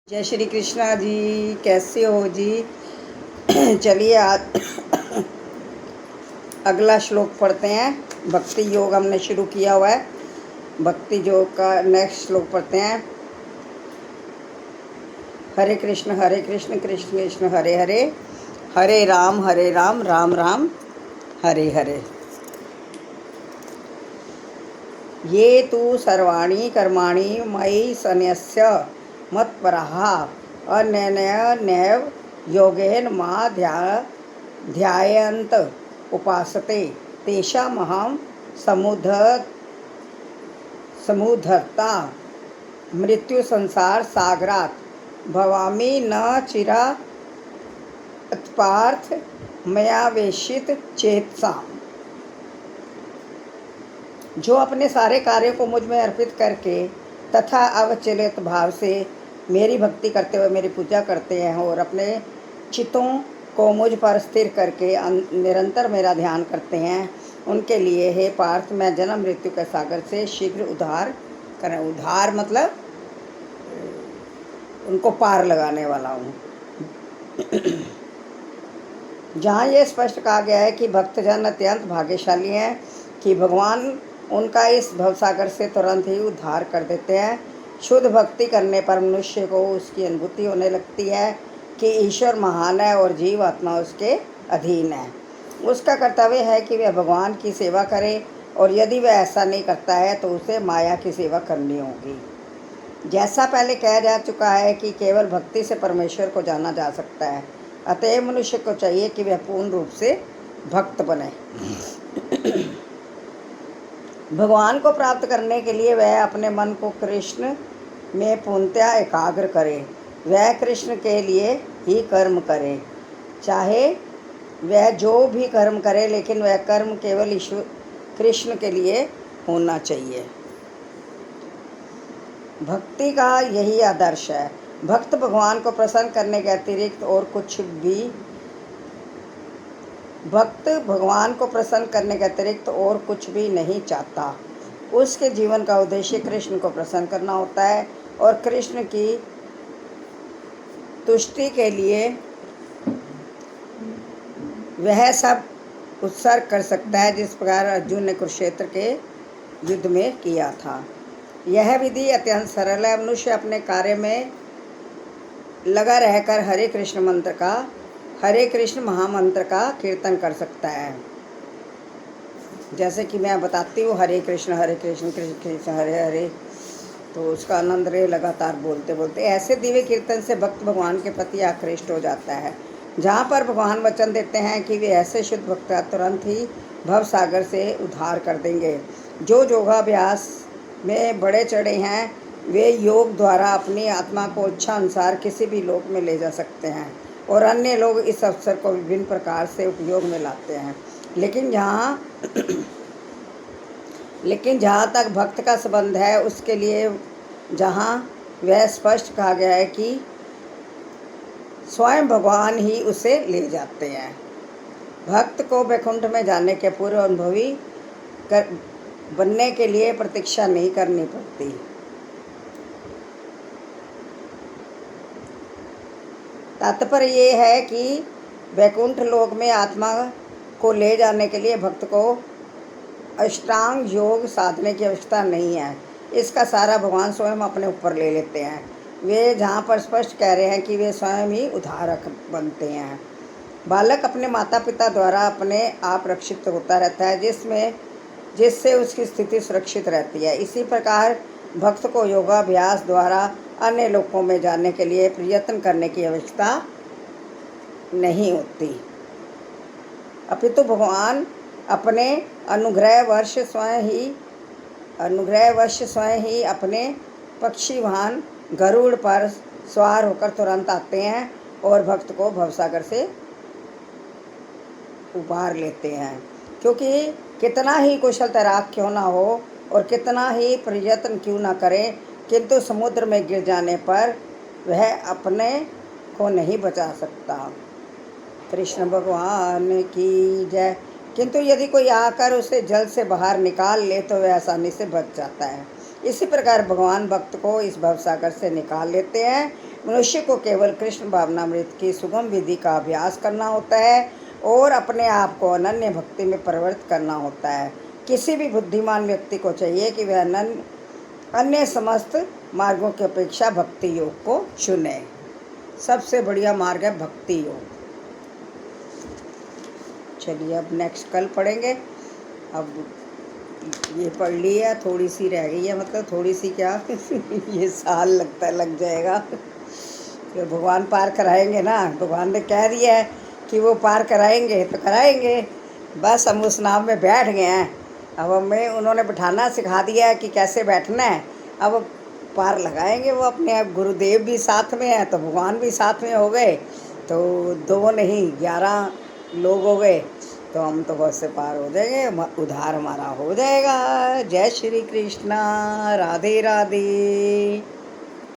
जय श्री कृष्णा जी, कैसे हो जी। चलिए आज अगला श्लोक पढ़ते हैं। भक्ति योग हमने शुरू किया हुआ है, भक्ति योग का नेक्स्ट श्लोक पढ़ते हैं। हरे कृष्ण कृष्ण कृष्ण हरे हरे, हरे राम राम राम हरे हरे। ये तु सर्वाणि कर्माणि मयि सन्यस्य मत्परः अनन्येनैव योगेन मां ध्यायन्त उपासते तेषामहं समुद्धर्ता मृत्यु संसार सागरात् भवामि न चिरात् पार्थ मया वेशित चेतसा। जो अपने सारे कार्यों को मुझ में अर्पित करके तथा अवचलित भाव से मेरी भक्ति करते हुए मेरी पूजा करते हैं और अपने चित्तों को मुझ पर स्थिर करके निरंतर मेरा ध्यान करते हैं, उनके लिए हे पार्थ मैं जन्म मृत्यु के सागर से शीघ्र उद्धार करें। उद्धार मतलब उनको पार लगाने वाला हूँ। जहाँ ये स्पष्ट कहा गया है कि भक्तजन अत्यंत भाग्यशाली हैं कि भगवान उनका इस भवसागर से तुरंत ही उद्धार कर देते हैं। शुद्ध भक्ति करने पर मनुष्य को उसकी अनुभूति होने लगती है कि ईश्वर महान है और जीव आत्मा उसके अधीन है। उसका कर्तव्य है कि वह भगवान की सेवा करे, और यदि वह ऐसा नहीं करता है तो उसे माया की सेवा करनी होगी। जैसा पहले कहा जा चुका है कि केवल भक्ति से परमेश्वर को जाना जा सकता है, अतएव मनुष्य को चाहिए कि वह पूर्ण रूप से भक्त बने। भगवान को प्राप्त करने के लिए वह अपने मन को कृष्ण में पूर्णतया एकाग्र करे। वह कृष्ण के लिए ही कर्म करे, चाहे वह जो भी कर्म करे, लेकिन वह कर्म केवल ईश्वर कृष्ण के लिए होना चाहिए। भक्ति का यही आदर्श है। भक्त भगवान को प्रसन्न करने के अतिरिक्त और कुछ भी नहीं चाहता। उसके जीवन का उद्देश्य कृष्ण को प्रसन्न करना होता है और कृष्ण की तुष्टि के लिए वह सब उत्सर्ग कर सकता है, जिस प्रकार अर्जुन ने कुरुक्षेत्र के युद्ध में किया था। यह विधि अत्यंत सरल है। मनुष्य अपने कार्य में लगा रहकर हरे कृष्ण महामंत्र का कीर्तन कर सकता है। जैसे कि मैं बताती हूँ, हरे कृष्ण कृष्ण कृष्ण हरे हरे, तो उसका आनंद रहे लगातार बोलते बोलते। ऐसे दिव्य कीर्तन से भक्त भगवान के प्रति आकृष्ट हो जाता है। जहाँ पर भगवान वचन देते हैं कि वे ऐसे शुद्ध भक्त तुरंत ही भव सागर से उद्धार कर देंगे। जो योगाभ्यास में बड़े चढ़े हैं, वे योग द्वारा अपनी आत्मा को इच्छा अनुसार किसी भी लोक में ले जा सकते हैं, और अन्य लोग इस अवसर को विभिन्न प्रकार से उपयोग में लाते हैं। लेकिन जहाँ तक भक्त का संबंध है, उसके लिए जहाँ वह स्पष्ट कहा गया है कि स्वयं भगवान ही उसे ले जाते हैं। भक्त को वैकुंठ में जाने के पूर्व अनुभवी बनने के लिए प्रतीक्षा नहीं करनी पड़ती। तात्पर्य ये है कि वैकुंठ लोक में आत्मा को ले जाने के लिए भक्त को अष्टांग योग साधने की आवश्यकता नहीं है। इसका सारा भगवान स्वयं अपने ऊपर ले लेते हैं। वे जहाँ पर स्पष्ट कह रहे हैं कि वे स्वयं ही उद्धारक बनते हैं। बालक अपने माता पिता द्वारा अपने आप रक्षित होता रहता है, जिससे उसकी स्थिति सुरक्षित रहती है। इसी प्रकार भक्त को योगाभ्यास द्वारा अन्य लोकों में जाने के लिए प्रयत्न करने की आवश्यकता नहीं होती, अपितु भगवान अपने अनुग्रहवश स्वयं ही अपने पक्षी वाहन गरुड़ पर सवार होकर तुरंत आते हैं और भक्त को भवसागर से उबार लेते हैं। क्योंकि कितना ही कुशल तैराक क्यों ना हो और कितना ही प्रयत्न क्यों ना करे, किंतु समुद्र में गिर जाने पर वह अपने को नहीं बचा सकता। कृष्ण भगवान की जय। किंतु यदि कोई आकर उसे जल से बाहर निकाल ले तो वह आसानी से बच जाता है। इसी प्रकार भगवान भक्त को इस भवसागर से निकाल लेते हैं। मनुष्य को केवल कृष्ण भावनामृत की सुगम विधि का अभ्यास करना होता है और अपने आप को अनन्य भक्ति में परिवर्तित करना होता है। किसी भी बुद्धिमान व्यक्ति को चाहिए कि वह अन्य समस्त मार्गों की अपेक्षा भक्ति योग को चुने। सबसे बढ़िया मार्ग है भक्ति योग। चलिए अब नेक्स्ट कल पढ़ेंगे। अब ये पढ़ ली है, थोड़ी सी रह गई है, मतलब थोड़ी सी क्या ये साल लग जाएगा। फिर भगवान पार कराएंगे ना, भगवान ने कह दिया है कि वो पार कराएंगे तो कराएंगे। बस हम उस नाव में बैठ गए हैं। अब हमें उन्होंने बिठाना सिखा दिया है कि कैसे बैठना है। अब पार लगाएंगे वो अपने आप। गुरुदेव भी साथ में है तो भगवान भी साथ में हो गए, तो 2 नहीं 11 लोग हो गए, तो हम तो बस से पार हो जाएंगे, उद्धार हमारा हो जाएगा। जय श्री कृष्णा, राधे राधे।